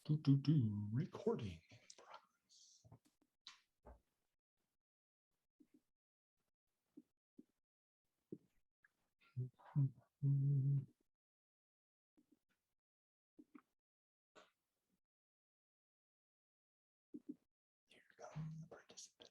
Recording in progress. Here come the participants.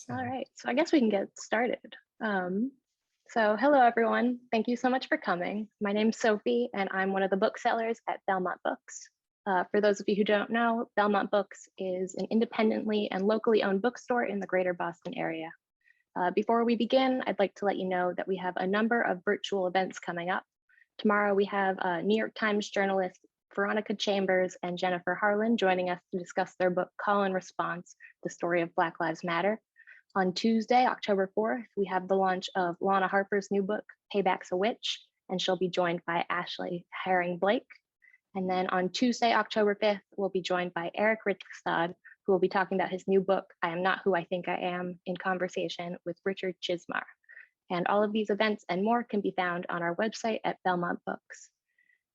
All right, so I guess we can get started. So hello, everyone. Thank you so much for coming. My name's Sophie, and I'm one of the booksellers at Belmont Books. For those of you who don't know, Belmont Books is an independently and locally owned bookstore in the greater Boston area. Before we begin, I'd like to let you know that we have a number of virtual events coming up. Tomorrow, we have New York Times journalists Veronica Chambers and Jennifer Harlan joining us to discuss their book, Call and Response, The Story of Black Lives Matter. On Tuesday, October 4th, we have the launch of Lana Harper's new book, Payback's a Witch, and she'll be joined by Ashley Herring-Blake. And then on Tuesday, October 5th, we'll be joined by Eric Rickstad, who will be talking about his new book, I Am Not Who I Think I Am, in conversation with Richard Chismar. And all of these events and more can be found on our website at Belmont Books.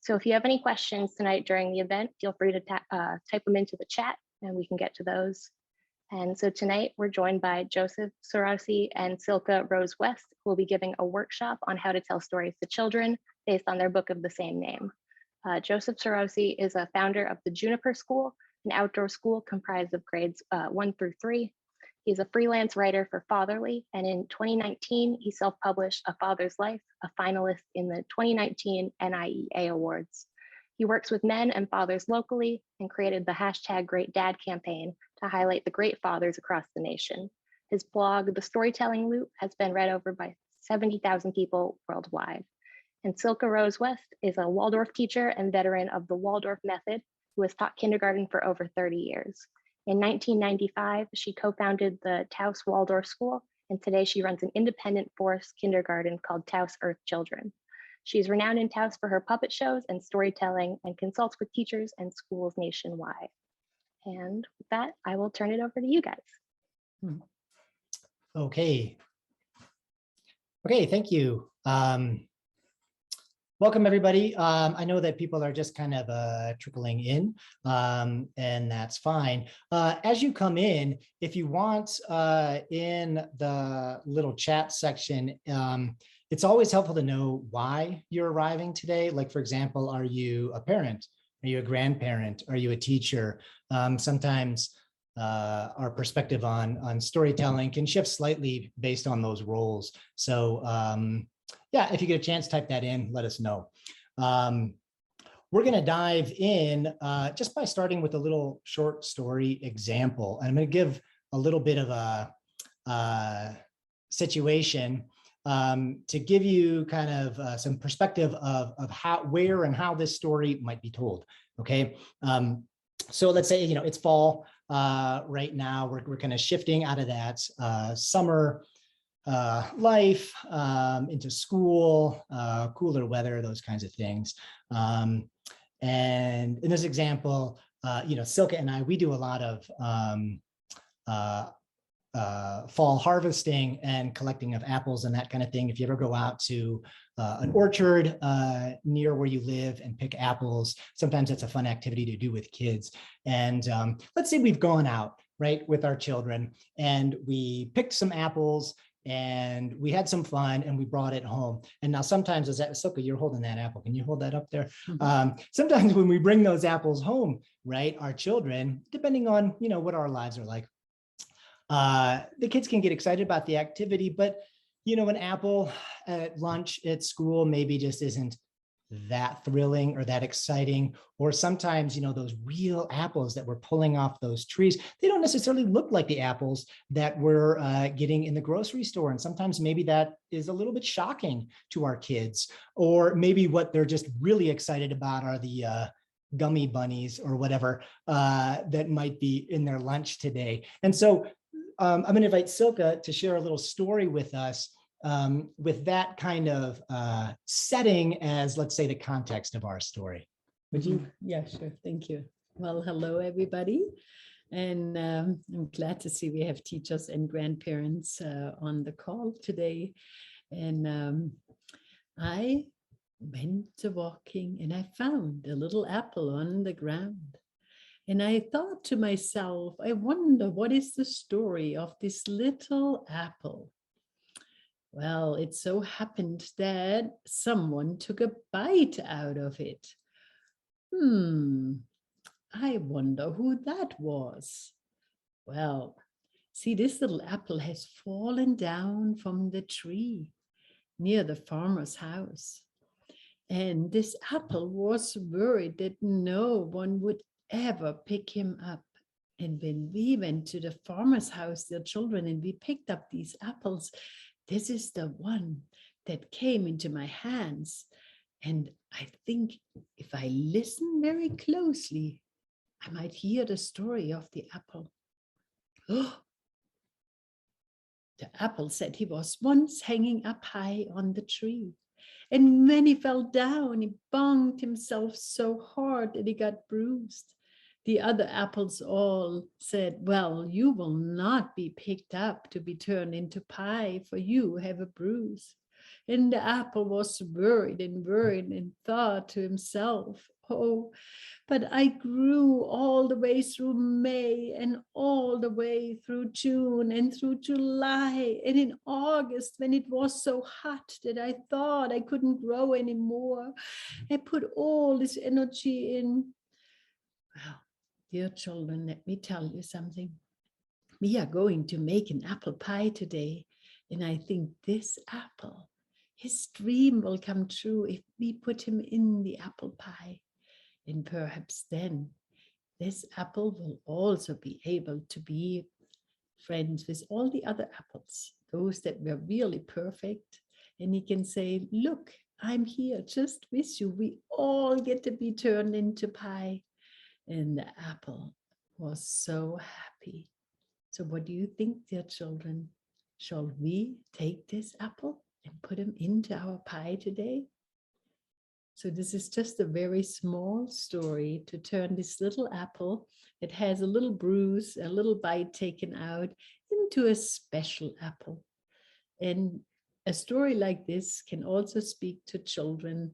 So if you have any questions tonight during the event, feel free to type them into the chat and we can get to those. And so tonight we're joined by Joseph Sarosy and Silke Rose West, who will be giving a workshop on how to tell stories to children based on their book of the same name. Joseph Sarosy is a founder of the Juniper School, an outdoor school comprised of grades 1 through 3. He's a freelance writer for Fatherly, and in 2019, he self-published A Father's Life, a finalist in the 2019 NIEA Awards. He works with men and fathers locally and created the #GreatDad campaign to highlight the great fathers across the nation. His blog, The Storytelling Loop, has been read over by 70,000 people worldwide. And Silke Rose West is a Waldorf teacher and veteran of the Waldorf method who has taught kindergarten for over 30 years. In 1995, she co-founded the Taos Waldorf School, and today she runs an independent forest kindergarten called Taos Earth Children. She's renowned in Taos for her puppet shows and storytelling and consults with teachers and schools nationwide. And with that, I will turn it over to you guys. Okay, thank you. Welcome, everybody. I know that people are just kind of trickling in, and that's fine. As you come in, if you want, in the little chat section, it's always helpful to know why you're arriving today. Like, for example, are you a parent? Are you a grandparent? Are you a teacher? Sometimes our perspective on storytelling can shift slightly based on those roles. So yeah, if you get a chance, type that in, let us know. We're going to dive in just by starting with a little short story example. And I'm going to give a little bit of a situation to give you kind of some perspective of how, where and how this story might be told. Okay. So let's say, it's fall right now. We're kind of shifting out of that summer life into school, cooler weather, those kinds of things. And in this example, Silke and I, we do a lot of fall harvesting and collecting of apples and that kind of thing. If you ever go out to an orchard near where you live and pick apples, sometimes that's a fun activity to do with kids. And let's say we've gone out, right, with our children and we picked some apples and we had some fun and we brought it home. And now sometimes, as Silke, you're holding that apple. Can you hold that up there? Sometimes when we bring those apples home, right, our children, depending on, what our lives are like, the kids can get excited about the activity, but, an apple at lunch at school maybe just isn't that thrilling or that exciting. Or sometimes, those real apples that we're pulling off those trees, they don't necessarily look like the apples that we're getting in the grocery store. And sometimes maybe that is a little bit shocking to our kids, or maybe what they're just really excited about are the gummy bunnies or whatever that might be in their lunch today. And so I'm going to invite Silke to share a little story with us with that kind of setting as, let's say, the context of our story. Would you? Yeah, sure. Thank you. Well, hello, everybody. And I'm glad to see we have teachers and grandparents on the call today. And I went to walking and I found a little apple on the ground. And I thought to myself, I wonder what is the story of this little apple? Well, it so happened that someone took a bite out of it. I wonder who that was. Well, see, this little apple has fallen down from the tree near the farmer's house. And this apple was worried that no one would ever pick him up. And when we went to the farmer's house, their children, and we picked up these apples, this is the one that came into my hands. And I think if I listen very closely, I might hear the story of the apple. The apple said he was once hanging up high on the tree. And when he fell down, he banged himself so hard that he got bruised. The other apples all said, well, you will not be picked up to be turned into pie, for you have a bruise. And the apple was worried and thought to himself, oh, but I grew all the way through May and all the way through June and through July. And in August, when it was so hot that I thought I couldn't grow anymore, I put all this energy in. Well, dear children, let me tell you something. We are going to make an apple pie today. And I think this apple, his dream will come true if we put him in the apple pie. And perhaps then this apple will also be able to be friends with all the other apples, those that were really perfect. And he can say, look, I'm here just with you. We all get to be turned into pie. And the apple was so happy. So what do you think, dear children? Shall we take this apple and put him into our pie today? So this is just a very small story to turn this little apple that has a little bruise, a little bite taken out, into a special apple. And a story like this can also speak to children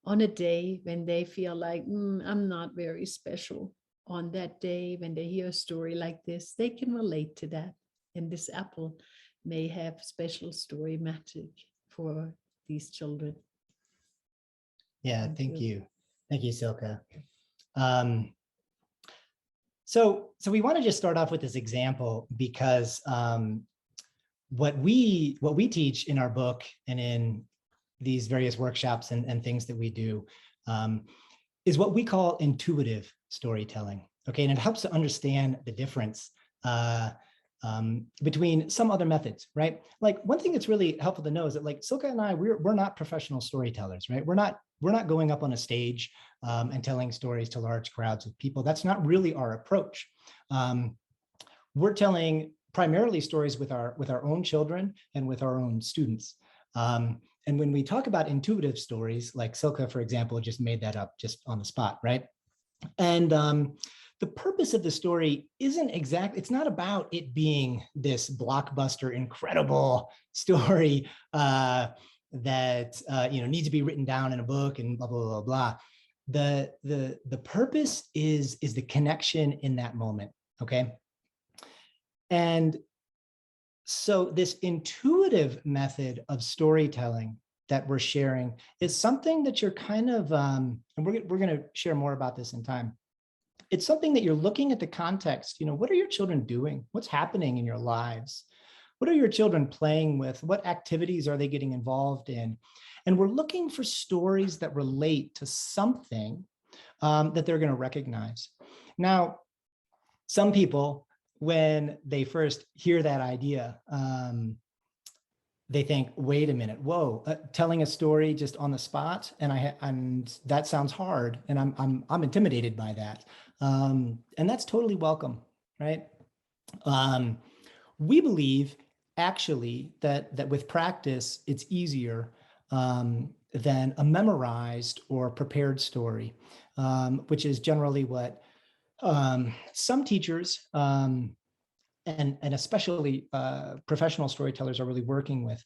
on a day when they feel like, I'm not very special. On that day, when they hear a story like this, they can relate to that. And this apple may have special story magic for these children. Yeah, thank you. Thank you, Silke. So we want to just start off with this example because what we teach in our book and in these various workshops and things that we do is what we call intuitive storytelling. Okay, and it helps to understand the difference between some other methods, right? Like one thing that's really helpful to know is that like Silke and I, we're not professional storytellers, right? We're not going up on a stage and telling stories to large crowds of people. That's not really our approach. We're telling primarily stories with our own children and with our own students. And when we talk about intuitive stories, like Silke, for example, just made that up just on the spot, right? And the purpose of the story isn't it's not about it being this blockbuster, incredible story that needs to be written down in a book and blah, blah, blah, blah. The purpose is the connection in that moment, okay? And So this intuitive method of storytelling that we're sharing is something that you're kind of, and we're going to share more about this in time. It's something that you're looking at the context. What are your children doing? What's happening in your lives? What are your children playing with? What activities are they getting involved in? And we're looking for stories that relate to something that they're going to recognize. Now, some people, when they first hear that idea, they think, wait a minute, whoa, telling a story just on the spot, and that sounds hard, and I'm intimidated by that, and that's totally welcome, right? We believe actually that with practice, it's easier than a memorized or prepared story, which is generally what some teachers and especially professional storytellers are really working with,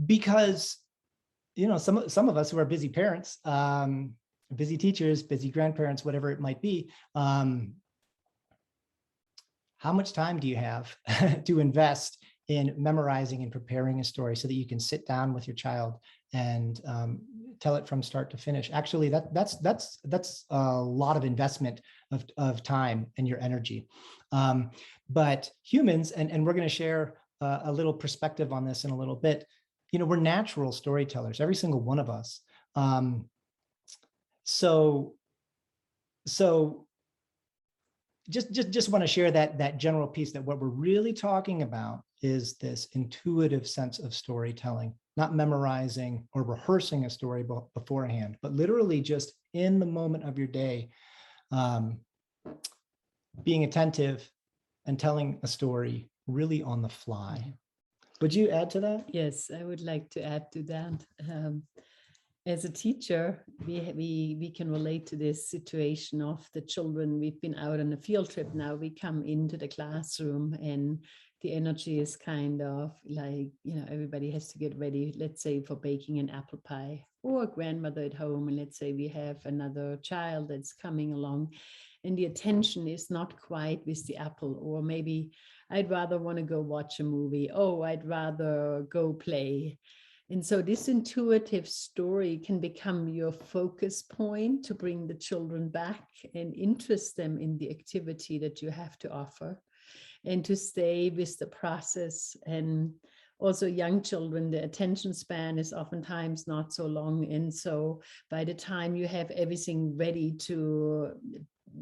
because some of us who are busy parents, busy teachers, busy grandparents, whatever it might be, how much time do you have to invest in memorizing and preparing a story so that you can sit down with your child and tell it from start to finish? Actually, that's a lot of investment of time and your energy. But humans, and we're going to share a little perspective on this in a little bit. We're natural storytellers, every single one of us. So just want to share that general piece, that what we're really talking about is this intuitive sense of storytelling, not memorizing or rehearsing a story beforehand, but literally just in the moment of your day, being attentive and telling a story really on the fly. Would you add to that? Yes, I would like to add to that. As a teacher, we can relate to this situation of the children. We've been out on a field trip now. We come into the classroom and the energy is kind of like, everybody has to get ready, let's say, for baking an apple pie, or a grandmother at home. And let's say we have another child that's coming along and the attention is not quite with the apple, or maybe I'd rather want to go watch a movie. Oh, I'd rather go play. And so this intuitive story can become your focus point to bring the children back and interest them in the activity that you have to offer, and to stay with the process. And also young children, the attention span is oftentimes not so long. And so by the time you have everything ready to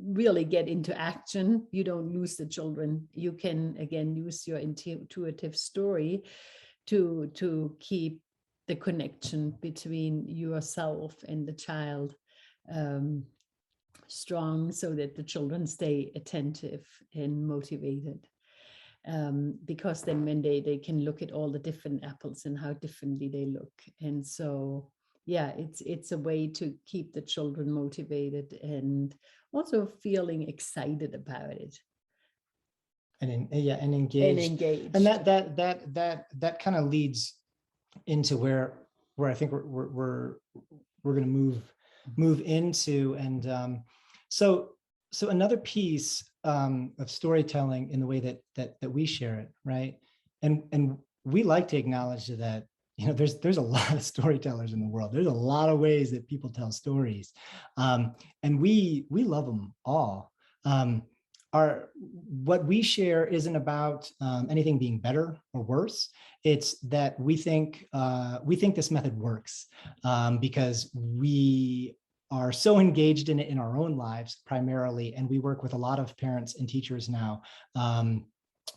really get into action, you don't lose the children. You can, again, use your intuitive story to keep the connection between yourself and the child strong, so that the children stay attentive and motivated. Because then when they can look at all the different apples and how differently they look. And so, yeah, it's a way to keep the children motivated and also feeling excited about it. And engaged. And that kind of leads into where I think we're going to move into. And so another piece of storytelling in the way that we share it, right? And we like to acknowledge that there's a lot of storytellers in the world. There's a lot of ways that people tell stories, and we love them all. What we share isn't about anything being better or worse. It's that we think this method works because we are so engaged in it in our own lives primarily, and we work with a lot of parents and teachers now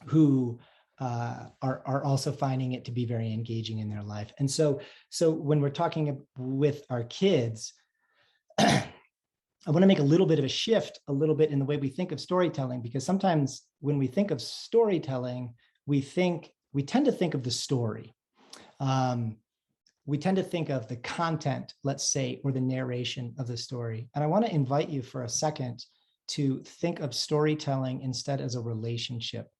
who are also finding it to be very engaging in their life. And so when we're talking with our kids, I want to make a little bit of a shift, a little bit in the way we think of storytelling, because sometimes when we think of storytelling, we tend to think of the story. We tend to think of the content, let's say, or the narration of the story. And I want to invite you for a second to think of storytelling instead as a relationship,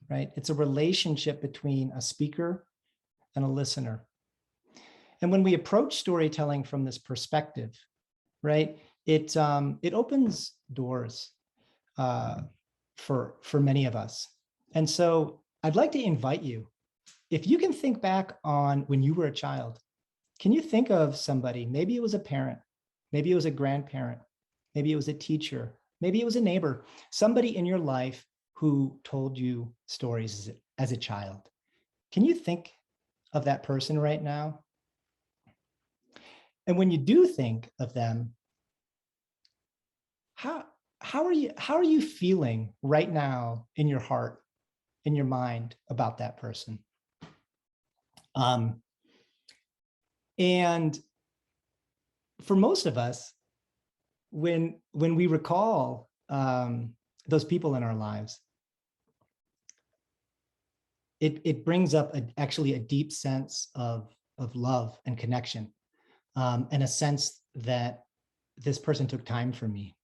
right? It's a relationship between a speaker and a listener. And when we approach storytelling from this perspective, right, it opens doors for many of us. And so I'd like to invite you, if you can think back on when you were a child, can you think of somebody, maybe it was a parent, maybe it was a grandparent, maybe it was a teacher, maybe it was a neighbor, somebody in your life who told you stories as a child. Can you think of that person right now? And when you do think of them, how are you feeling right now in your heart, in your mind about that person? And for most of us, when we recall those people in our lives, it brings up actually a deep sense of love and connection, and a sense that this person took time for me.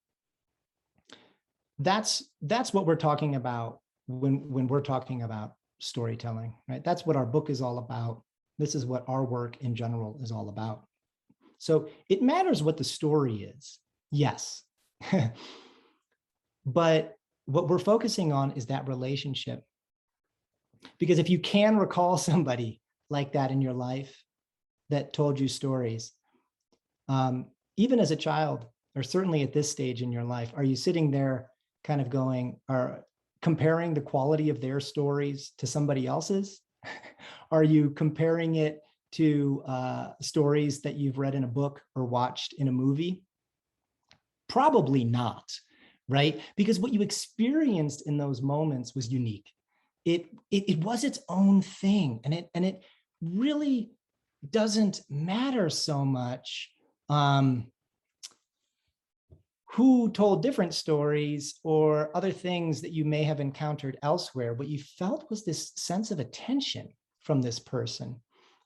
That's what we're talking about when we're talking about storytelling, right? That's what our book is all about. This is what our work in general is all about. So it matters what the story is, yes. But what we're focusing on is that relationship. Because if you can recall somebody like that in your life that told you stories, even as a child, or certainly at this stage in your life, are you sitting there kind of going, or comparing the quality of their stories to somebody else's? Are you comparing it to stories that you've read in a book or watched in a movie? Probably not, right? Because what you experienced in those moments was unique. It was its own thing, and it really doesn't matter so much who told different stories or other things that you may have encountered elsewhere. What you felt was this sense of attention from this person.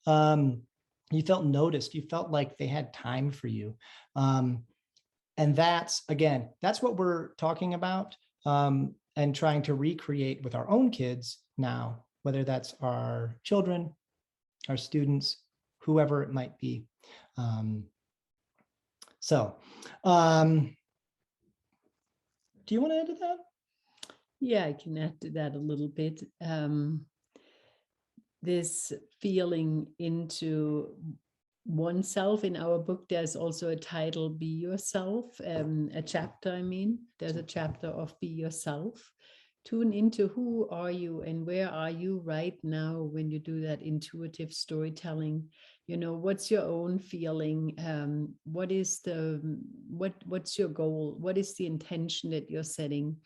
You felt noticed. You felt like they had time for you. And that's, again, that's what we're talking about, and trying to recreate with our own kids now, whether that's our children, our students, whoever it might be. Do you want to add to that? Yeah, I can add to that a little bit. This feeling into oneself. In our book, there's also a title, Be Yourself, a chapter, I mean. There's a chapter of Be Yourself. Tune into who are you and where are you right now when you do that intuitive storytelling. You know, what's your own feeling? What's your goal? What is the intention that you're setting?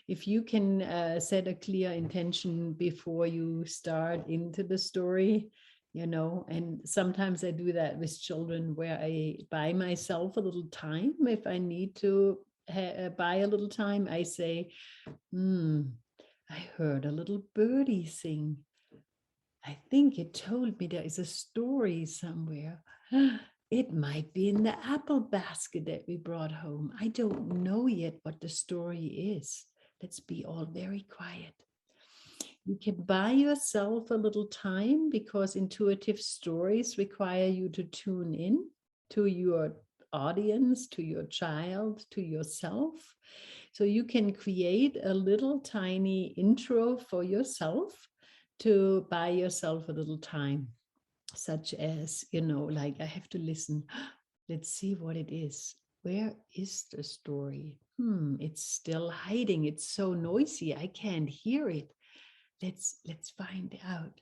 If you can set a clear intention before you start into the story, you know, and sometimes I do that with children where I buy myself a little time. If I need to buy a little time, I say, I heard a little birdie sing. I think it told me there is a story somewhere. It might be in the apple basket that we brought home. I don't know yet what the story is. Let's be all very quiet. You can buy yourself a little time because intuitive stories require you to tune in to your audience, to your child, to yourself. So you can create a little tiny intro for yourself to buy yourself a little time, such as, you know, like I have to listen. Let's see what it is. Where is the story? It's still hiding. It's so noisy. I can't hear it. Let's find out.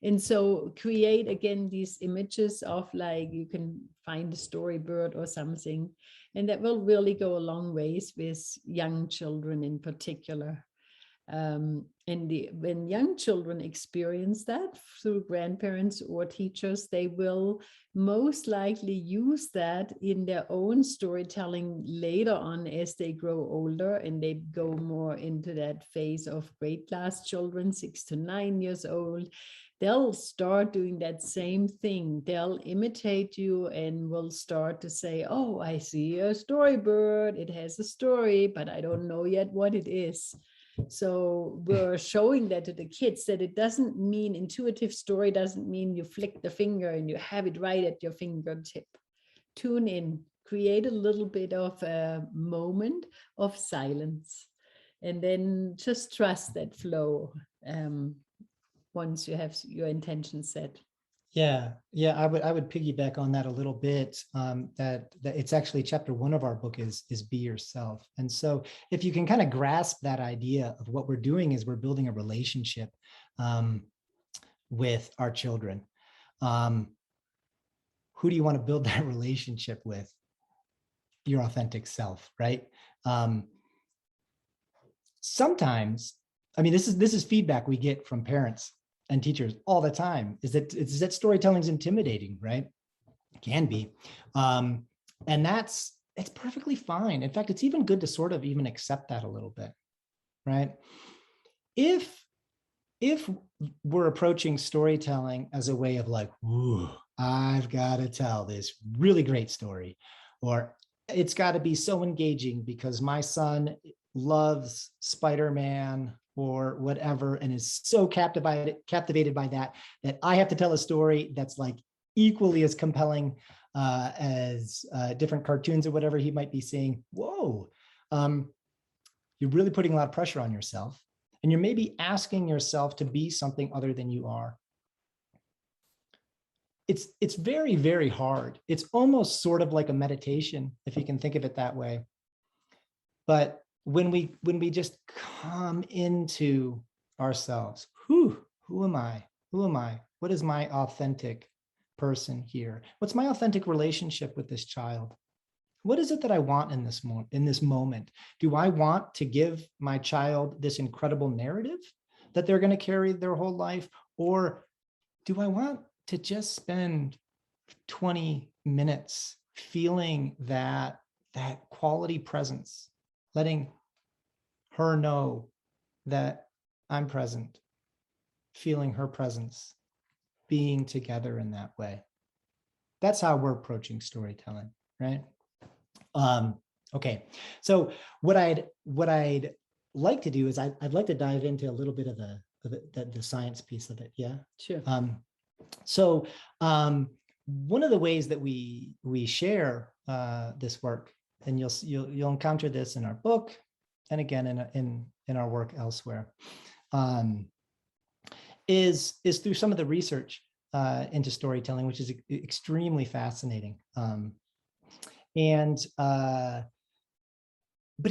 And so create again these images of, like, you can find a storybird or something, and that will really go a long ways with young children in particular. When young children experience that through grandparents or teachers, they will most likely use that in their own storytelling later on as they grow older and they go more into that phase of grade class children, 6 to 9 years old. They'll start doing that same thing. They'll imitate you and will start to say, oh, I see a storybird. It has a story, but I don't know yet what it is. So we're showing that to the kids, that it doesn't mean intuitive story doesn't mean you flick the finger and you have it right at your fingertip. Tune in, create a little bit of a moment of silence. And then just trust that flow once you have your intention set. Yeah, I would piggyback on that a little bit. That it's actually chapter 1 of our book is be yourself. And so if you can kind of grasp that idea of what we're doing is we're building a relationship with our children. Who do you want to build that relationship with? Your authentic self, right? Sometimes, I mean, this is feedback we get from parents and teachers all the time, is that storytelling is intimidating, right? It can be. And it's perfectly fine. In fact, it's even good to sort of even accept that a little bit, right? If we're approaching storytelling as a way of like, ooh, I've got to tell this really great story, or it's got to be so engaging because my son loves Spider-Man or whatever and is so captivated by that I have to tell a story that's like equally as compelling as different cartoons or whatever he might be seeing. Whoa, you're really putting a lot of pressure on yourself, and you're maybe asking yourself to be something other than you are. It's very, very hard. It's almost sort of like a meditation, if you can think of it that way. But when we just come into ourselves, who am I? Who am I? What is my authentic person here? What's my authentic relationship with this child? What is it that I want in this moment? Do I want to give my child this incredible narrative that they're going to carry their whole life? Or do I want to just spend 20 minutes feeling that quality presence, letting her know that I'm present, feeling her presence, being together in that way? That's how we're approaching storytelling, right? Okay, so what I'd like to do is I'd like to dive into a little bit of the science piece of it. Yeah, Sure. So one of the ways that we share this work, and you'll encounter this in our book, and again in our work elsewhere, is through some of the research into storytelling, which is extremely fascinating. But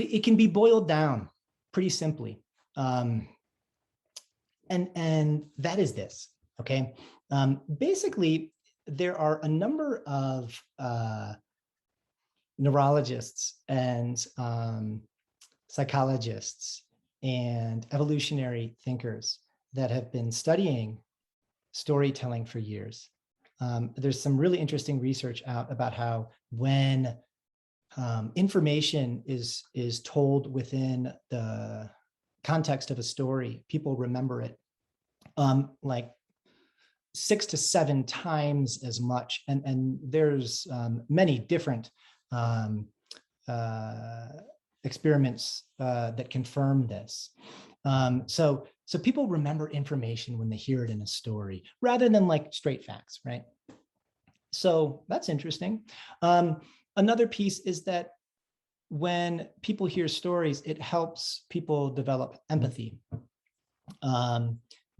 it can be boiled down pretty simply. And that is this, okay? Basically, there are a number of neurologists and psychologists and evolutionary thinkers that have been studying storytelling for years. There's some really interesting research out about how when information is told within the context of a story, people remember it like 6 to 7 times as much. And there's many different experiments that confirm this. So people remember information when they hear it in a story rather than like straight facts, right? So that's interesting. Another piece is that when people hear stories, it helps people develop empathy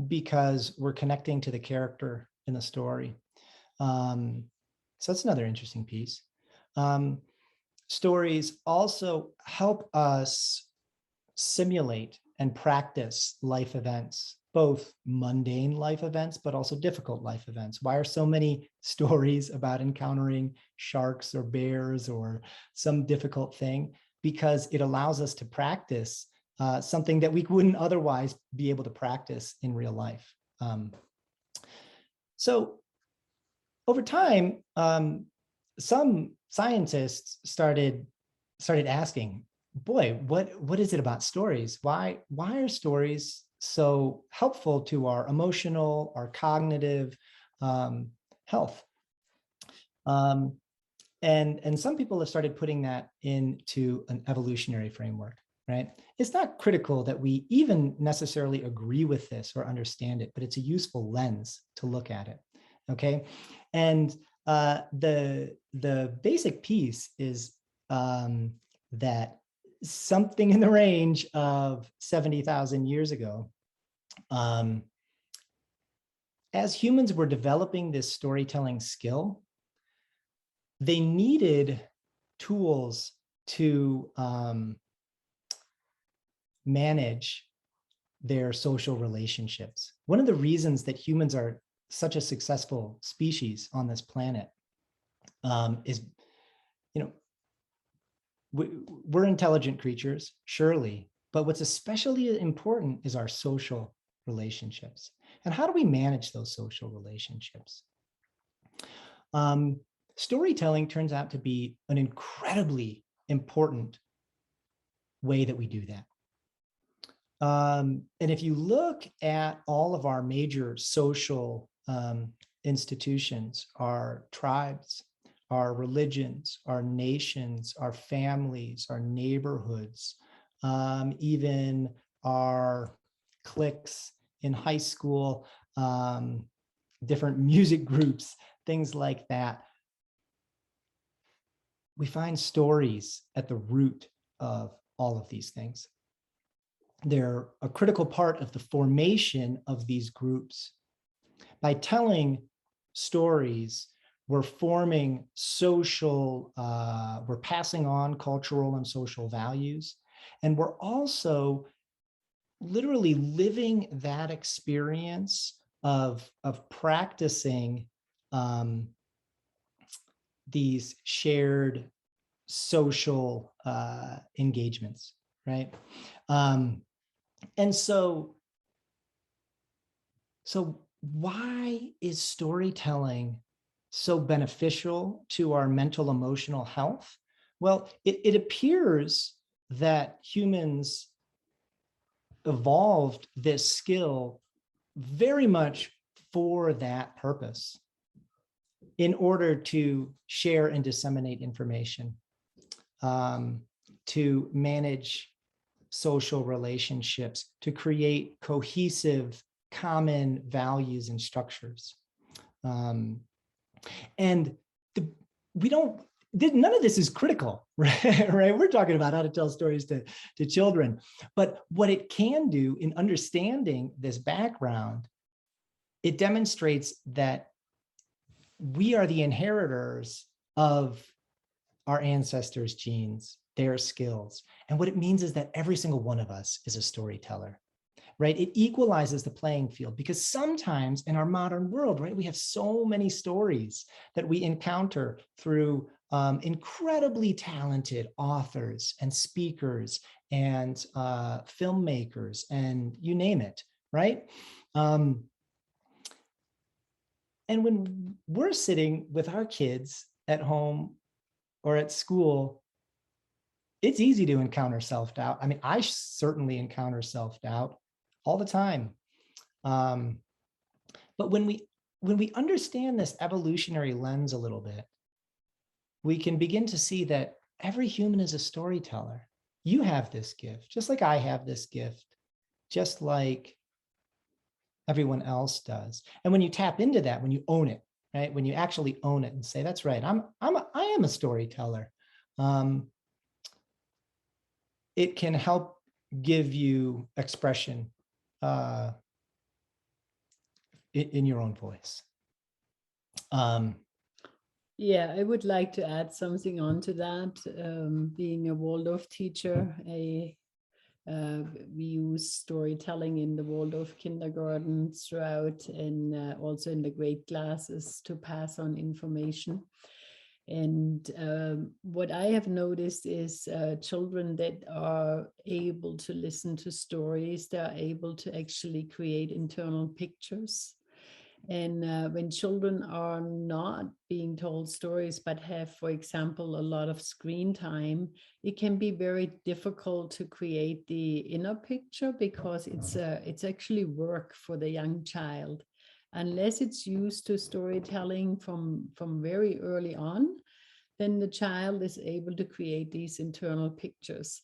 because we're connecting to the character in the story. So that's another interesting piece. Stories also help us simulate and practice life events, both mundane life events, but also difficult life events. Why are so many stories about encountering sharks or bears or some difficult thing? Because it allows us to practice something that we wouldn't otherwise be able to practice in real life. So over time, some scientists started asking, boy, what is it about stories? Why are stories so helpful to our emotional, our cognitive health? And some people have started putting that into an evolutionary framework, right? It's not critical that we even necessarily agree with this or understand it, but it's a useful lens to look at it, okay? And the basic piece is that something in the range of 70,000 years ago, as humans were developing this storytelling skill, they needed tools to manage their social relationships. One of the reasons that humans are such a successful species on this planet is, we're intelligent creatures, surely, but what's especially important is our social relationships. And how do we manage those social relationships? Storytelling turns out to be an incredibly important way that we do that. And if you look at all of our major social institutions, our tribes, our religions, our nations, our families, our neighborhoods, even our cliques in high school, different music groups, things like that, we find stories at the root of all of these things. They're a critical part of the formation of these groups. By telling stories, we're forming social, we're passing on cultural and social values, and we're also literally living that experience of practicing these shared social engagements, right? And so why is storytelling so beneficial to our mental emotional health? Well, it appears that humans evolved this skill very much for that purpose, in order to share and disseminate information, to manage social relationships, to create cohesive, common values and structures. And none of this is critical, right? We're talking about how to tell stories to children. But what it can do in understanding this background, it demonstrates that we are the inheritors of our ancestors' genes, their skills. And what it means is that every single one of us is a storyteller, right? It equalizes the playing field, because sometimes in our modern world, right, we have so many stories that we encounter through incredibly talented authors and speakers and filmmakers and you name it, right? And when we're sitting with our kids at home or at school, it's easy to encounter self-doubt. I mean, I certainly encounter self-doubt all the time. But when we understand this evolutionary lens a little bit, we can begin to see that every human is a storyteller. You have this gift, just like I have this gift, just like everyone else does. And when you tap into that, when you own it, right? When you actually own it and say, that's right, I am a storyteller. It can help give you expression in your own voice. Yeah, I would like to add something onto that. Being a Waldorf teacher, we use storytelling in the Waldorf kindergarten throughout, and also in the grade classes to pass on information. And what I have noticed is children that are able to listen to stories, they are able to actually create internal pictures. And when children are not being told stories, but have, for example, a lot of screen time, it can be very difficult to create the inner picture, because it's actually work for the young child. Unless it's used to storytelling from very early on, then the child is able to create these internal pictures.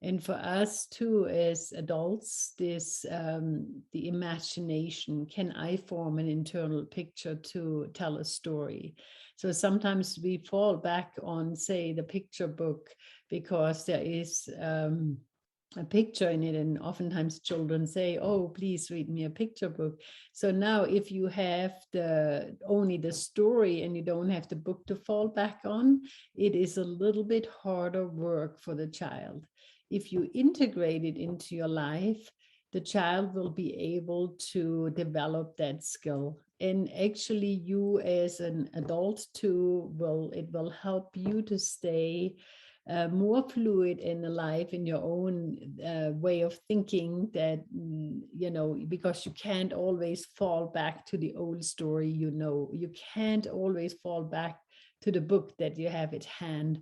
And for us too, as adults, this the imagination, can I form an internal picture to tell a story? So sometimes we fall back on, say, the picture book because there is a picture in it, and oftentimes children say, oh, please read me a picture book. So now if you have only the story and you don't have the book to fall back on, it is a little bit harder work for the child. If you integrate it into your life, the child will be able to develop that skill. And actually you as an adult too, it will help you to stay more fluid and alive in your own way of thinking, that, because you can't always fall back to the old story, you can't always fall back to the book that you have at hand.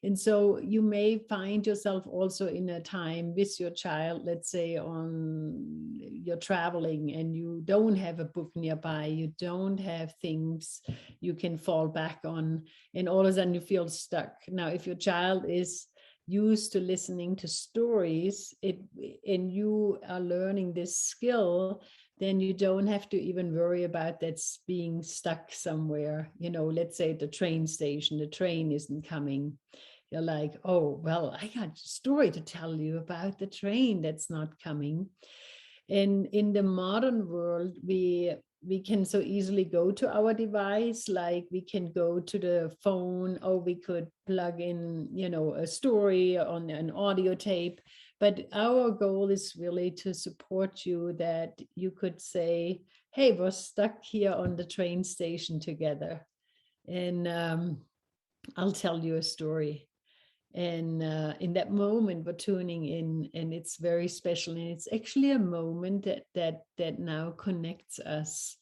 And so you may find yourself also in a time with your child, let's say you're traveling and you don't have a book nearby, you don't have things you can fall back on, and all of a sudden you feel stuck. Now, if your child is used to listening to stories, and you are learning this skill, then you don't have to even worry about that being stuck somewhere. Let's say at the train station, the train isn't coming. You're like, oh, well, I got a story to tell you about the train that's not coming. And in the modern world, we can so easily go to our device, like we can go to the phone, or we could plug in, a story on an audio tape. But our goal is really to support you, that you could say, hey, we're stuck here on the train station together, and I'll tell you a story. And in that moment, we're tuning in, and it's very special. And it's actually a moment that now connects us.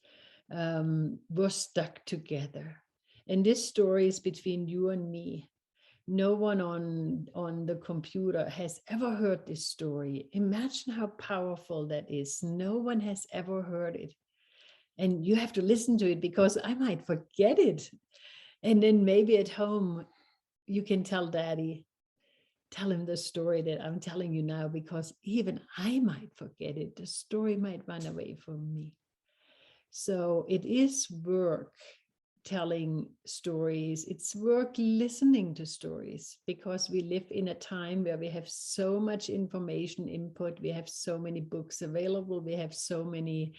We're stuck together. And this story is between you and me. No one on the computer has ever heard this story. Imagine how powerful that is. No one has ever heard it. And you have to listen to it, because I might forget it. And then maybe at home, you can tell him the story that I'm telling you now, because even I might forget it. The story might run away from me. So it is work telling stories. It's work listening to stories, because we live in a time where we have so much information input. We have so many books available. We have so many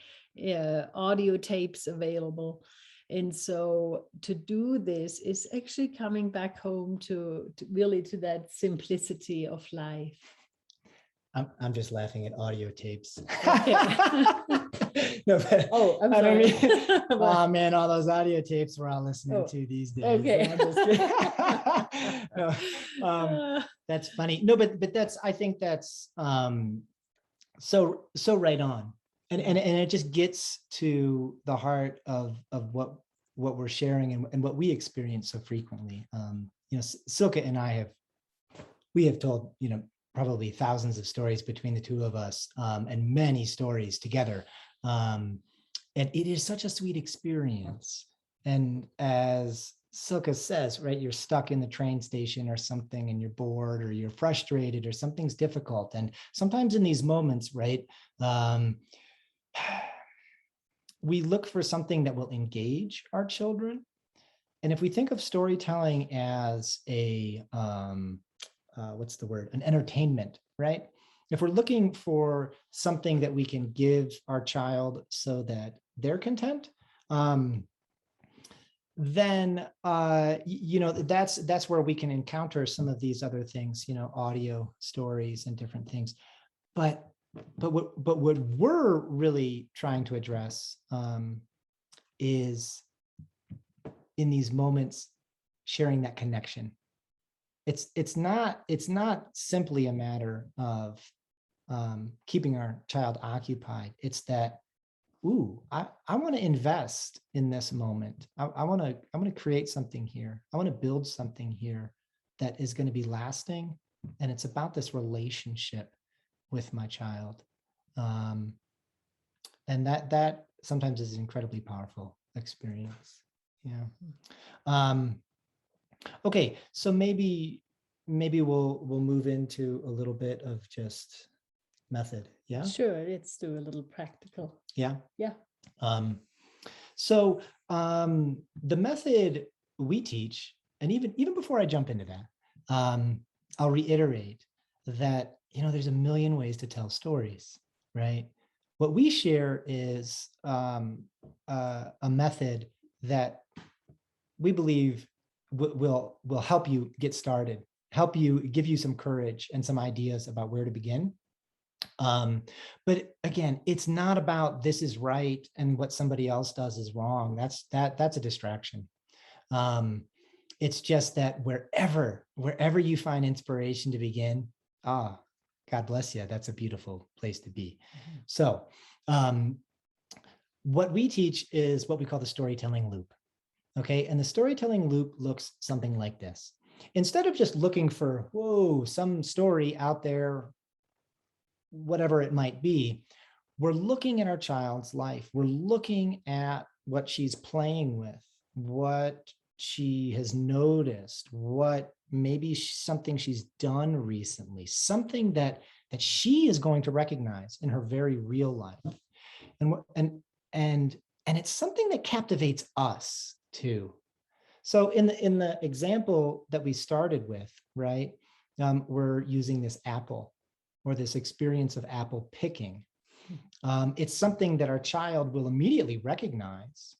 audio tapes available. And so to do this is actually coming back home to really to that simplicity of life. I'm just laughing at audio tapes. Okay. No, but Oh, I'm I don't sorry. mean, oh man, all those audio tapes we're all listening to these days. Okay. No, that's funny. No, but I think that's so right on. And it just gets to the heart of what we're sharing and what we experience so frequently. Silke and I have told, probably thousands of stories between the two of us, and many stories together. And it is such a sweet experience. And as Silke says, right, you're stuck in the train station or something, and you're bored or you're frustrated or something's difficult. And sometimes in these moments, right, we look for something that will engage our children. And if we think of storytelling as what's the word? An entertainment, right? If we're looking for something that we can give our child so that they're content, then that's where we can encounter some of these other things, audio stories and different things. But what we're really trying to address is in these moments sharing that connection. It's not simply a matter of keeping our child occupied. It's that, I want to invest in this moment. I want to create something here. I want to build something here that is going to be lasting. And it's about this relationship with my child. And that sometimes is an incredibly powerful experience. Yeah. Okay, so maybe we'll move into a little bit of just method. Yeah. Sure, let's do a little practical. Yeah. Yeah. So the method we teach, and even before I jump into that, I'll reiterate that, there's a million ways to tell stories, right? What we share is a method that we believe will help you get started, help you, give you some courage and some ideas about where to begin. But again, it's not about this is right and what somebody else does is wrong. That's a distraction. It's just that wherever you find inspiration to begin, God bless you. That's a beautiful place to be. Mm-hmm. So what we teach is what we call the storytelling loop. Okay. And the storytelling loop looks something like this. Instead of just looking for, some story out there, whatever it might be, we're looking at our child's life. We're looking at what she's playing with, what she has noticed, what maybe something she's done recently, something that she is going to recognize in her very real life. And it's something that captivates us too. So in the example that we started with, right, we're using this apple, or this experience of apple picking. It's something that our child will immediately recognize.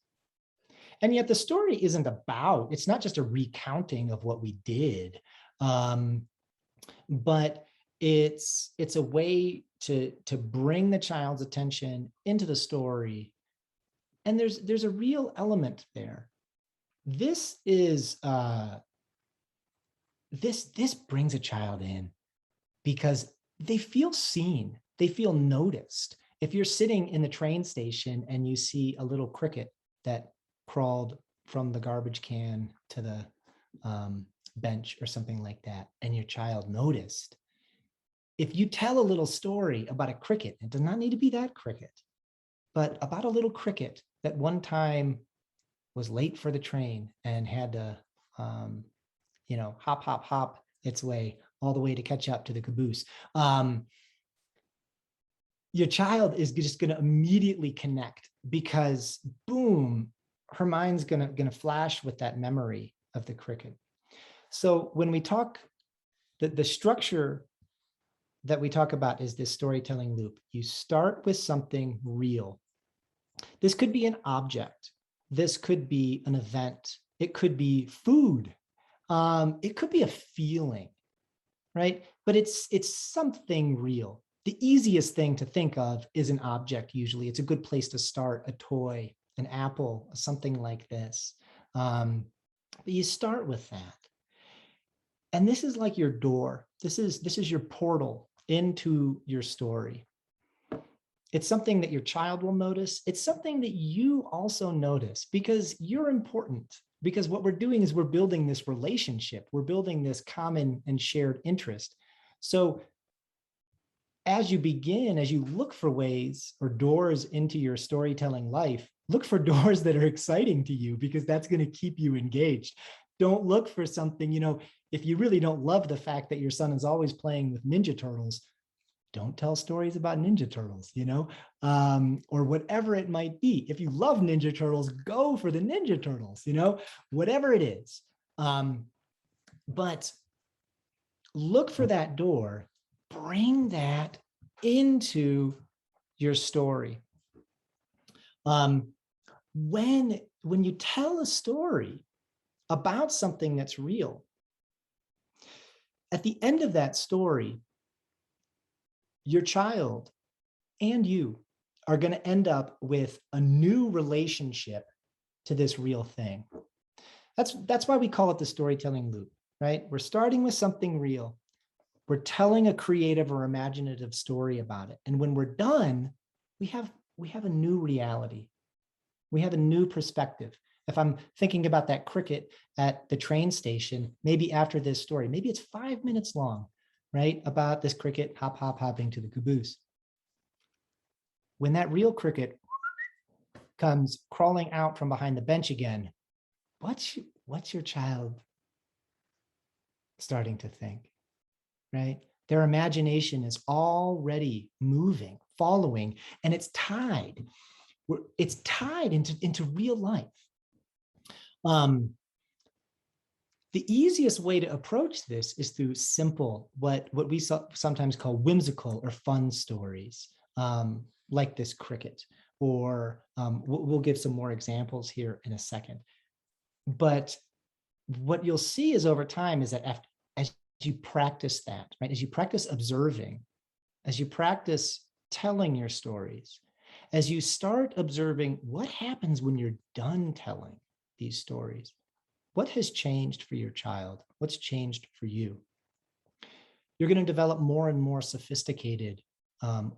And yet the story isn't about, it's not just a recounting of what we did, but it's a way to bring the child's attention into the story. And there's a real element there. This is, this brings a child in because they feel seen, they feel noticed. If you're sitting in the train station and you see a little cricket that crawled from the garbage can to the bench or something like that, and your child noticed, if you tell a little story about a cricket, it does not need to be that cricket, but about a little cricket that one time was late for the train and had to, hop, hop, hop its way all the way to catch up to the caboose. Your child is just going to immediately connect because boom, her mind's going to flash with that memory of the cricket. So when we talk, the structure that we talk about is this storytelling loop. You start with something real. This could be an object. This could be an event. It could be food. It could be a feeling, right? But it's something real. The easiest thing to think of is an object. Usually it's a good place to start, a toy, an apple, something like this. But you start with that. And this is like your door. This is your portal into your story. It's something that your child will notice. It's something that you also notice because you're important. Because what we're doing is we're building this relationship. We're building this common and shared interest. So as you begin, as you look for ways or doors into your storytelling life, look for doors that are exciting to you because that's going to keep you engaged. Don't look for something, if you really don't love the fact that your son is always playing with Ninja Turtles, don't tell stories about Ninja Turtles, or whatever it might be. If you love Ninja Turtles, go for the Ninja Turtles, whatever it is. But look for that door, bring that into your story. When you tell a story about something that's real, at the end of that story, your child and you are going to end up with a new relationship to this real thing. That's why we call it the storytelling loop, right? We're starting with something real. We're telling a creative or imaginative story about it. And when we're done, we have a new reality. We have a new perspective. If I'm thinking about that cricket at the train station, maybe after this story, maybe it's 5 minutes long, right? About this cricket hopping to the caboose. When that real cricket comes crawling out from behind the bench again, what's your child starting to think, right? Their imagination is already moving, following, and it's tied. It's tied into real life. The easiest way to approach this is through simple, what we sometimes call whimsical or fun stories, like this cricket, or we'll give some more examples here in a second. But what you'll see is over time is that as you practice that, right, as you practice observing, as you practice telling your stories, as you start observing what happens when you're done telling these stories, what has changed for your child? What's changed for you? You're going to develop more and more sophisticated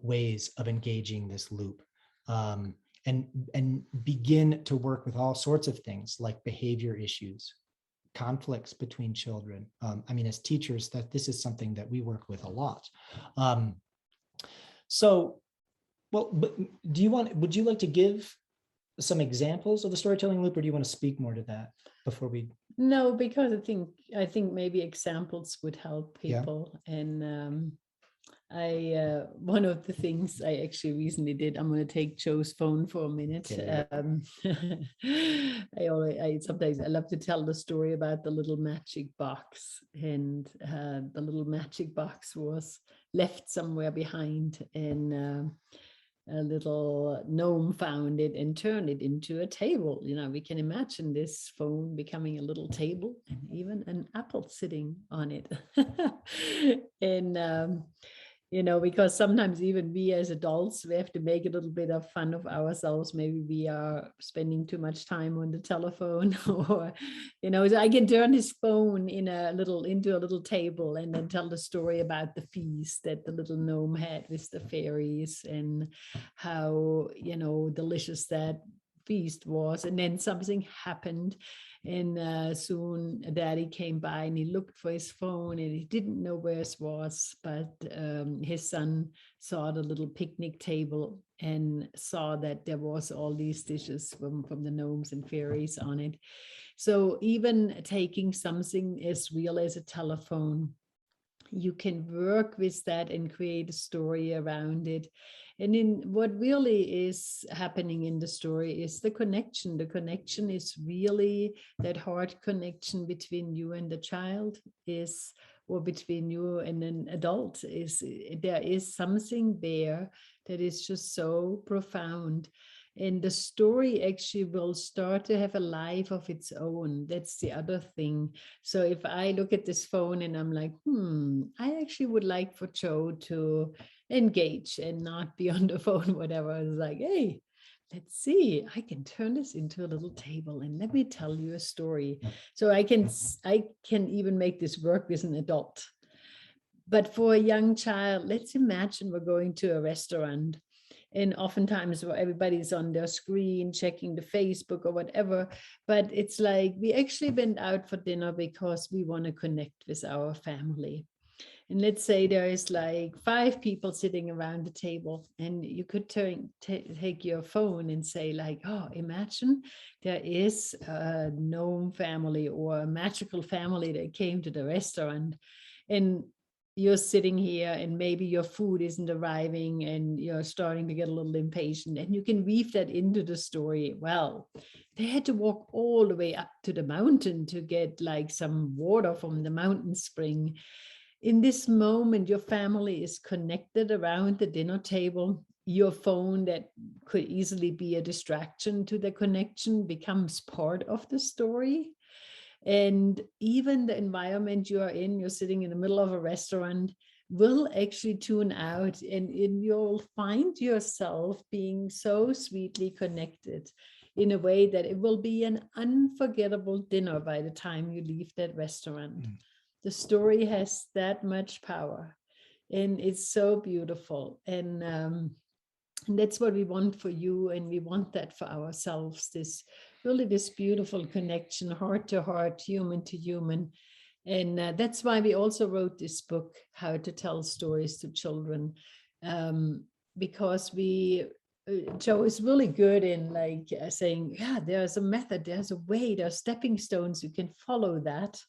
ways of engaging this loop, and begin to work with all sorts of things like behavior issues, conflicts between children. I mean, as teachers, that this is something that we work with a lot. Well, but would you like to give some examples of the storytelling loop, or do you want to speak more to that before we? No, because I think maybe examples would help people. Yeah. And one of the things I actually recently did, I'm going to take Joe's phone for a minute. Okay. Sometimes I love to tell the story about the little magic box, and the little magic box was left somewhere behind, and a little gnome found it and turned it into a table. You know, we can imagine this phone becoming a little table and even an apple sitting on it. And you know, because sometimes even we as adults, we have to make a little bit of fun of ourselves. Maybe we are spending too much time on the telephone, or, you know, so I can turn this phone into a little table and then tell the story about the feast that the little gnome had with the fairies, and how, you know, delicious that feast was. And then something happened, and soon Daddy came by and he looked for his phone and he didn't know where it was, but his son saw the little picnic table and saw that there was all these dishes from the gnomes and fairies on it. So even taking something as real as a telephone, you can work with that and create a story around it. And in what really is happening in the story is the connection. The connection is really that heart connection between you and the child or between you and an adult. There is something there that is just so profound. And the story actually will start to have a life of its own. That's the other thing. So if I look at this phone and I'm like, I actually would like for Joe to engage and not be on the phone, whatever. It's like, hey, let's see, I can turn this into a little table and let me tell you a story. So I can even make this work with an adult. But for a young child, let's imagine we're going to a restaurant, and oftentimes everybody's on their screen checking the Facebook or whatever, but it's like we actually went out for dinner because we want to connect with our family. And let's say there is like 5 people sitting around the table, and you could take your phone and say like, oh, imagine there is a gnome family or a magical family that came to the restaurant, and you're sitting here and maybe your food isn't arriving and you're starting to get a little impatient, and you can weave that into the story. Well, they had to walk all the way up to the mountain to get like some water from the mountain spring. In this moment, your family is connected around the dinner table. Your phone that could easily be a distraction to the connection becomes part of the story. And even the environment you are in, you're sitting in the middle of a restaurant, will actually tune out, and you'll find yourself being so sweetly connected in a way that it will be an unforgettable dinner by the time you leave that restaurant. The story has that much power, and it's so beautiful. And that's what we want for you, and we want that for ourselves, this beautiful connection, heart to heart, human to human. And that's why we also wrote this book, How to Tell Stories to Children, because Joe is really good in like saying, yeah, there's a method, there's a way, there's stepping stones, you can follow that.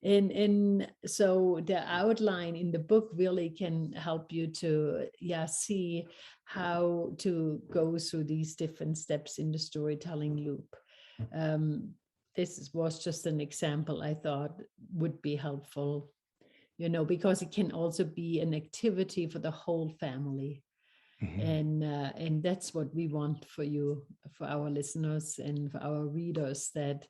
And so the outline in the book really can help you to see how to go through these different steps in the storytelling loop. was just an example I thought would be helpful, because it can also be an activity for the whole family. And that's what we want for you, for our listeners and for our readers, that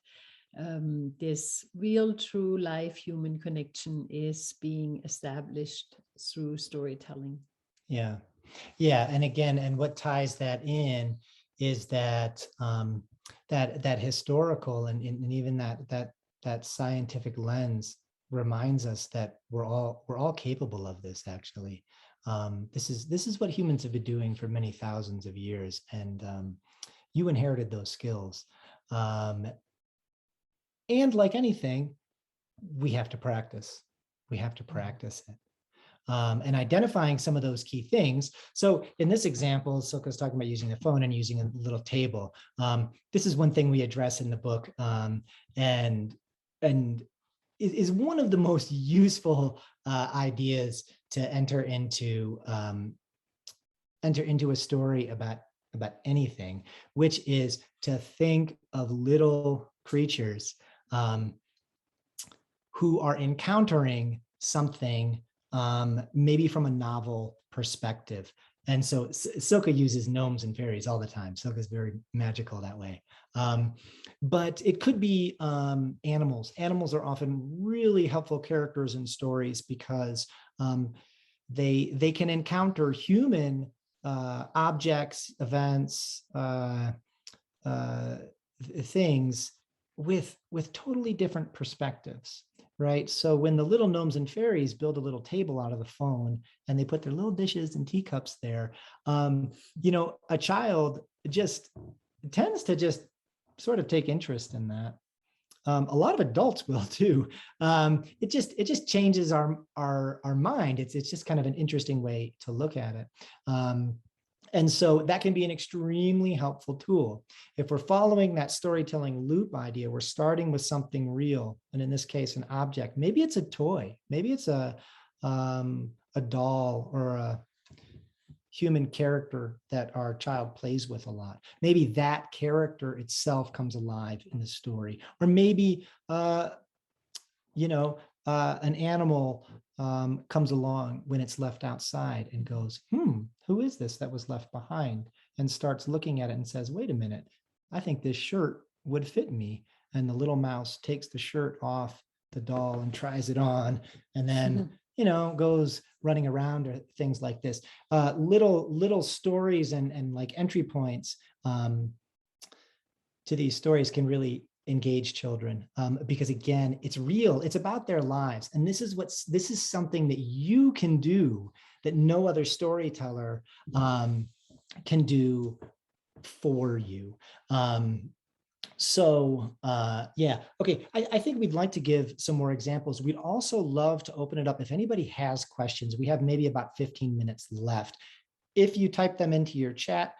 this real, true life human connection is being established through storytelling. Yeah. Yeah. And again, and what ties that in is that that historical and even that scientific lens reminds us that we're all capable of this, actually. This is what humans have been doing for many thousands of years, and you inherited those skills. And like anything, we have to practice. We have to practice it. And identifying some of those key things. So in this example, Silke was talking about using the phone and using a little table. This is one thing we address in the book, and is one of the most useful ideas to enter into a story about anything, which is to think of little creatures who are encountering something maybe from a novel perspective. And so Silke uses gnomes and fairies all the time. Silke is very magical that way. But it could be animals. Animals are often really helpful characters in stories because they can encounter human objects, events, things with totally different perspectives. Right. So when the little gnomes and fairies build a little table out of the phone and they put their little dishes and teacups there, a child just tends to just sort of take interest in that. A lot of adults will too. It just changes our mind. It's just kind of an interesting way to look at it. And so that can be an extremely helpful tool. If we're following that storytelling loop idea, we're starting with something real. And in this case, an object. Maybe it's a toy. Maybe it's a doll or a human character that our child plays with a lot. Maybe that character itself comes alive in the story. Or maybe, an animal comes along when it's left outside and goes, who is this that was left behind? And starts looking at it and says, wait a minute, I think this shirt would fit me. And the little mouse takes the shirt off the doll and tries it on, and then, goes running around, or things like this. Little stories and like entry points to these stories can really engage children, because again, it's real, it's about their lives. And this is something that you can do that no other storyteller can do for you. Okay, I think we'd like to give some more examples. We'd also love to open it up. If anybody has questions, we have maybe about 15 minutes left. If you type them into your chat,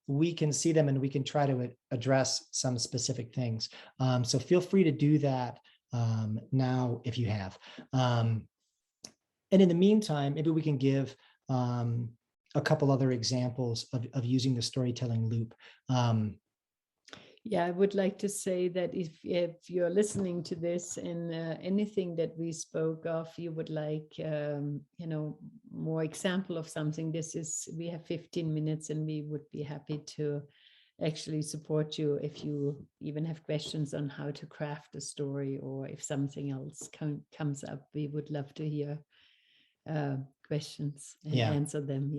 we can see them and we can try to address some specific things. So feel free to do that now if you have. And in the meantime, maybe we can give a couple other examples of using the storytelling loop. Yeah, I would like to say that if you're listening to this and anything that we spoke of, you would like, more example of something, we have 15 minutes and we would be happy to actually support you if you even have questions on how to craft a story, or if something else comes up, we would love to hear questions and answer them.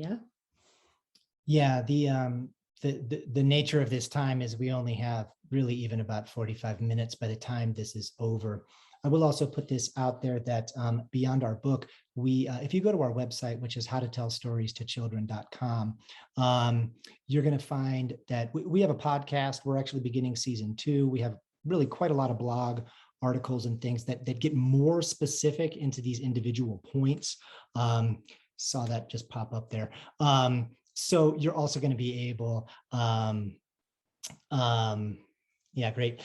Yeah, the nature of this time is we only have really even about 45 minutes by the time this is over. I will also put this out there that beyond our book, if you go to our website, which is howtotellstories2children.com, you're going to find that we have a podcast. We're actually beginning season 2. We have really quite a lot of blog articles and things that get more specific into these individual points. Saw that just pop up there. So you're also going to be able, great.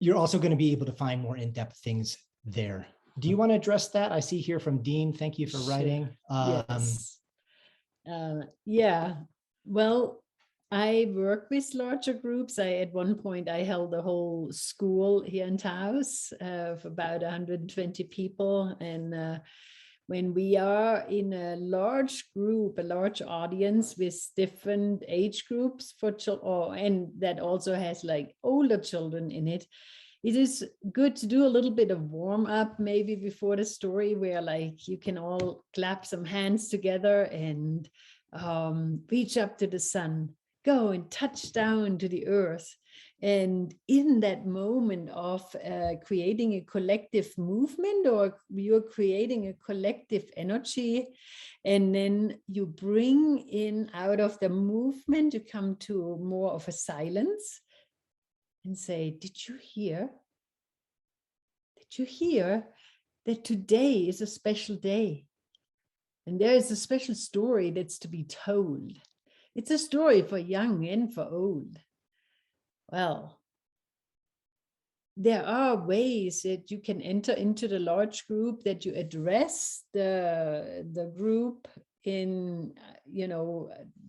You're also going to be able to find more in-depth things there. Do you want to address that? I see here from Dean, thank you for writing. Yes. Well, I work with larger groups. At one point, I held a whole school here in Taos of about 120 people. And when we are in a large group, a large audience with different age groups for children, and that also has like older children in it, it is good to do a little bit of warm up maybe before the story, where like you can all clap some hands together and reach up to the sun, go and touch down to the earth. And in that moment of creating a collective movement, or you're creating a collective energy, and then you bring in out of the movement, you come to more of a silence and say, did you hear? Did you hear that today is a special day? And there is a special story that's to be told. It's a story for young and for old. Well, there are ways that you can enter into the large group, that you address the group in,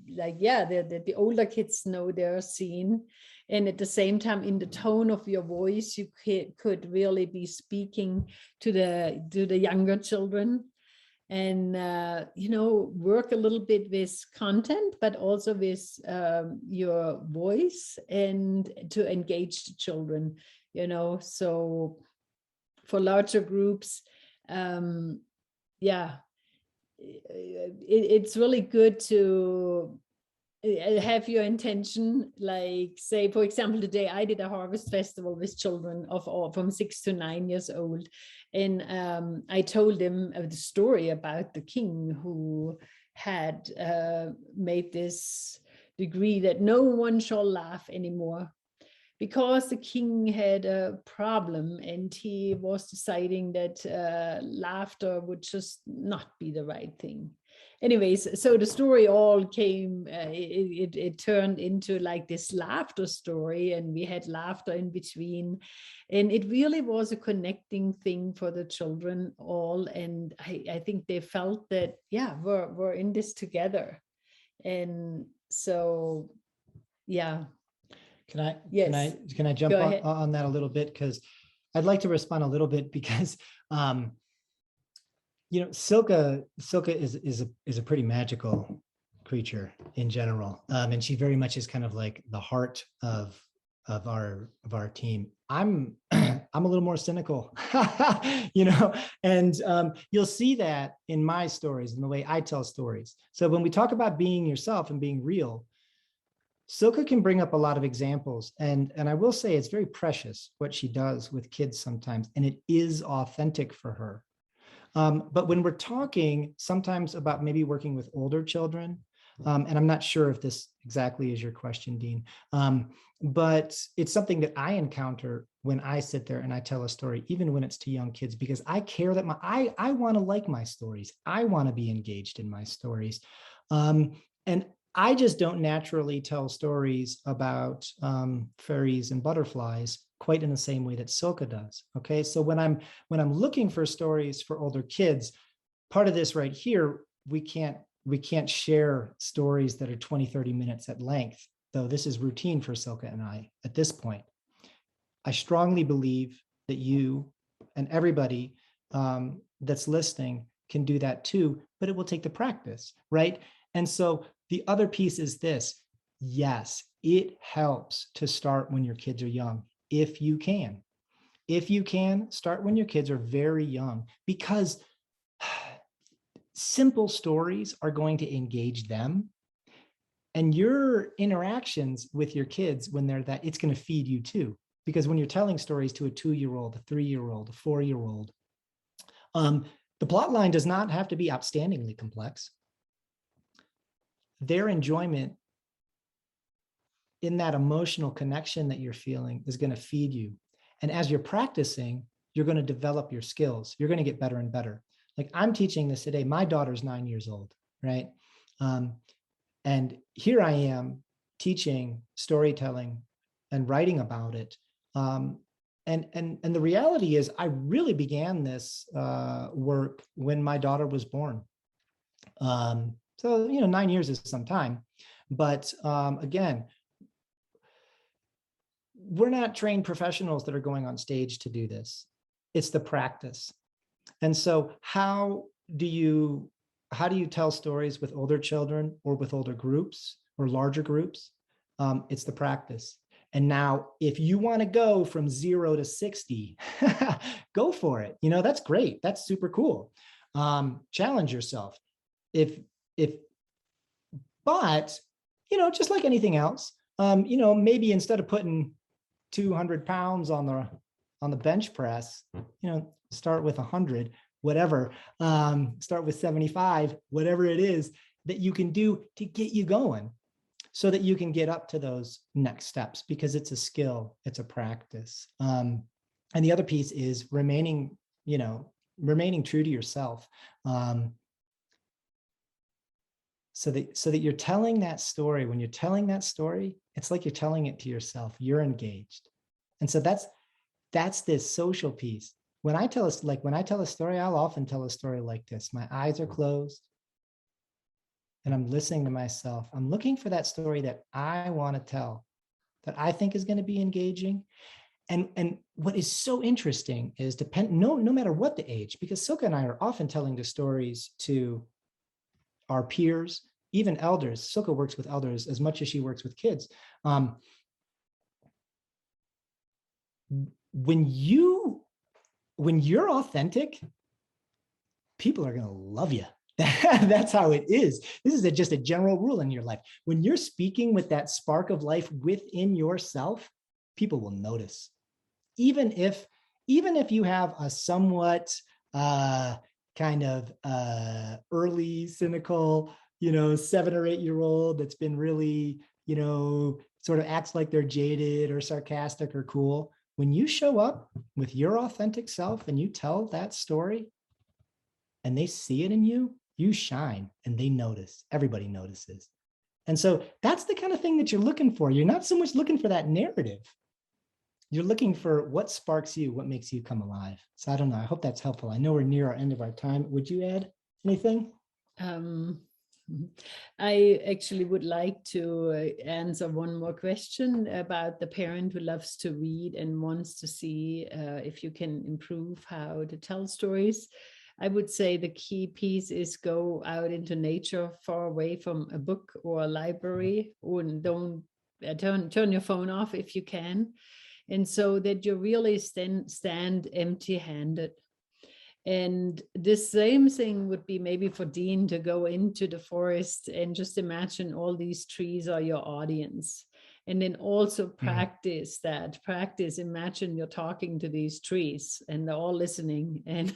like, yeah, the older kids know they're seen. And at the same time, in the tone of your voice, you could really be speaking to the younger children. And, work a little bit with content, but also with your voice, and to engage the children, so for larger groups, it's really good to have your intention. Like, say, for example, today I did a harvest festival with children from 6 to 9 years old. And I told them the story about the king who had made this decree that no one shall laugh anymore, because the king had a problem and he was deciding that laughter would just not be the right thing. Anyways, so the story all came, it turned into like this laughter story, and we had laughter in between. And it really was a connecting thing for the children all. And I think they felt that, yeah, we're in this together. And so, yeah. Can I Yes. jump Go ahead. on that a little bit? Because I'd like to respond a little bit, because Silke is a pretty magical creature in general, and she very much is kind of like the heart of our team. I'm a little more cynical, and you'll see that in my stories and the way I tell stories. So when we talk about being yourself and being real, Silke can bring up a lot of examples, and I will say it's very precious what she does with kids sometimes, and it is authentic for her. But when we're talking sometimes about maybe working with older children, and I'm not sure if this exactly is your question, Dean, but it's something that I encounter when I sit there and I tell a story, even when it's to young kids, because I care that I want to like my stories. I want to be engaged in my stories. And I just don't naturally tell stories about fairies and butterflies quite in the same way that Silke does. Okay, so when I'm looking for stories for older kids, part of this right here, we can't share stories that are 20, 30 minutes at length, though this is routine for Silke and I at this point. I strongly believe that you and everybody that's listening can do that too, but it will take the practice, right? And so the other piece is this: yes, it helps to start when your kids are young, if you can. If you can, start when your kids are very young, because simple stories are going to engage them. And your interactions with your kids when they're that, it's going to feed you too. Because when you're telling stories to a 2-year-old, a 3-year-old, a 4-year-old, the plot line does not have to be outstandingly complex. Their enjoyment in that emotional connection that you're feeling is going to feed you. And as you're practicing, you're going to develop your skills. You're going to get better and better. Like, I'm teaching this today. My daughter's 9 years old, right? And here I am teaching storytelling and writing about it. And the reality is, I really began this work when my daughter was born. So 9 years is some time, But again, we're not trained professionals that are going on stage to do this. It's the practice. And so how do you tell stories with older children or with older groups or larger groups? It's the practice. And now if you want to go from 0 to 60, go for it. That's great. That's super cool. Challenge yourself. But just like anything else, maybe instead of putting 200 pounds on the bench press, start with 100, whatever, start with 75, whatever it is that you can do to get you going so that you can get up to those next steps, because it's a skill, it's a practice. And the other piece is remaining true to yourself. So that you're telling that story. When you're telling that story, it's like you're telling it to yourself. You're engaged. And so that's this social piece. When I tell a story, I'll often tell a story like this. My eyes are closed and I'm listening to myself. I'm looking for that story that I want to tell, that I think is going to be engaging. And what is so interesting is no matter what the age, because Silke and I are often telling the stories to our peers, even elders. Silke works with elders as much as she works with kids. When you're authentic, people are going to love you. That's how it is. This is just a general rule in your life. When you're speaking with that spark of life within yourself, people will notice. Even if you have a somewhat kind of early cynical, 7 or 8 year old that's been really, sort of acts like they're jaded or sarcastic or cool. When you show up with your authentic self and you tell that story and they see it in you, you shine and they notice. Everybody notices. And so that's the kind of thing that you're looking for. You're not so much looking for that narrative. You're looking for what sparks you, what makes you come alive. So I don't know. I hope that's helpful. I know we're near our end of our time. Would you add anything? I actually would like to answer one more question about the parent who loves to read and wants to see if you can improve how to tell stories. I would say the key piece is go out into nature, far away from a book or a library, or don't turn your phone off if you can. And so that you really stand empty-handed. And the same thing would be maybe for Dean to go into the forest and just imagine all these trees are your audience. And then also practice imagine you're talking to these trees and they're all listening. And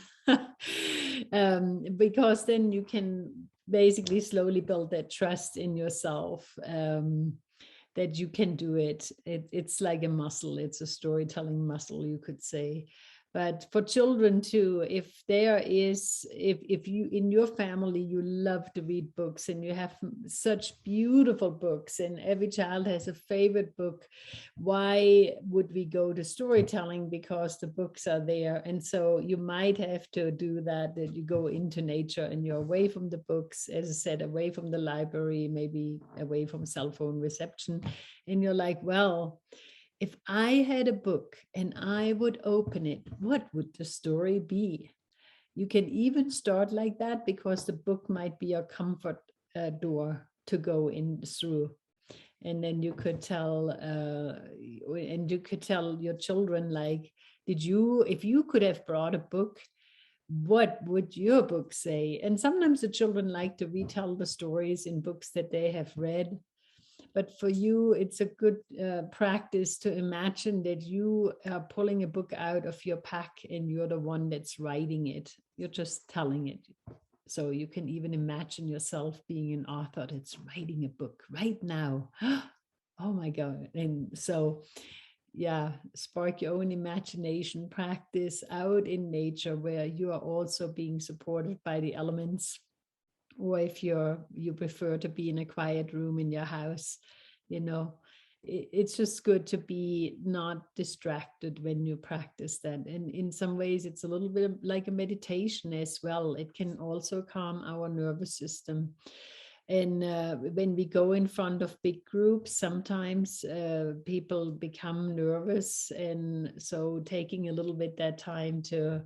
because then you can basically slowly build that trust in yourself, that you can do it. It's like a muscle. It's a storytelling muscle, you could say. But for children too, if you in your family, you love to read books and you have such beautiful books and every child has a favorite book, why would we go to storytelling? Because the books are there. And so you might have to do that you go into nature and you're away from the books, as I said, away from the library, maybe away from cell phone reception. And you're like, well, if I had a book and I would open it, what would the story be? You can even start like that because the book might be a comfort door to go in through. And then you could tell, your children, like, if you could have brought a book, what would your book say? And sometimes the children like to retell the stories in books that they have read. But for you, it's a good practice to imagine that you are pulling a book out of your pack and you're the one that's writing it. You're just telling it. So you can even imagine yourself being an author that's writing a book right now. Oh my God. And so, yeah, spark your own imagination, practice out in nature where you are also being supported by the elements. Or if you prefer to be in a quiet room in your house, it's just good to be not distracted when you practice that. And in some ways, it's a little bit like a meditation as well. It can also calm our nervous system. And when we go in front of big groups, sometimes people become nervous. And so taking a little bit that time to,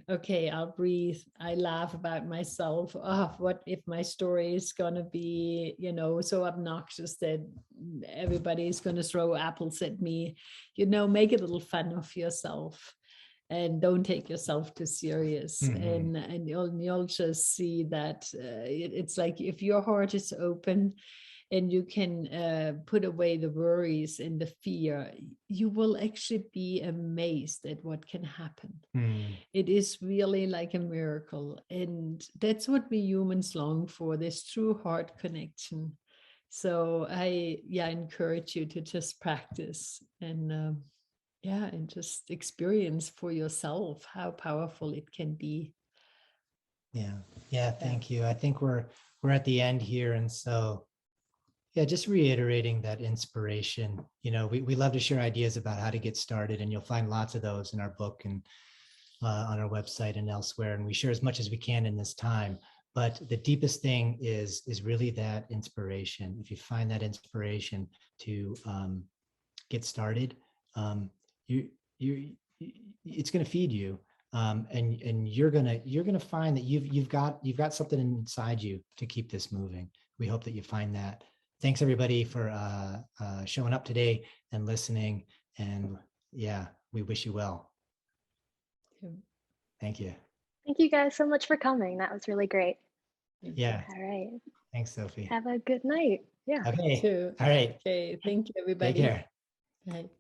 okay, I'll breathe. I laugh about myself. What if my story is going to be, so obnoxious that everybody is going to throw apples at me? Make a little fun of yourself. And don't take yourself too serious. Mhm. And you'll just see that it's like if your heart is open and you can put away the worries and the fear, you will actually be amazed at what can happen. Mm. It is really like a miracle. And that's what we humans long for, this true heart connection. So I encourage you to just practice and and just experience for yourself how powerful it can be. Yeah, thank you. I think we're at the end here, and so just reiterating that inspiration. We love to share ideas about how to get started, and you'll find lots of those in our book and on our website and elsewhere, and we share as much as we can in this time. But the deepest thing is really that inspiration. If you find that inspiration to get started, it's going to feed you, and you're gonna find that you've got something inside you to keep this moving. We hope that you find that. Thanks everybody for showing up today and listening, and we wish you well. Thank you. Thank you guys so much for coming. That was really great. Yeah. All right. Thanks, Sophie. Have a good night. Yeah. Okay. All right. Okay. Thank you, everybody. Take care. Bye.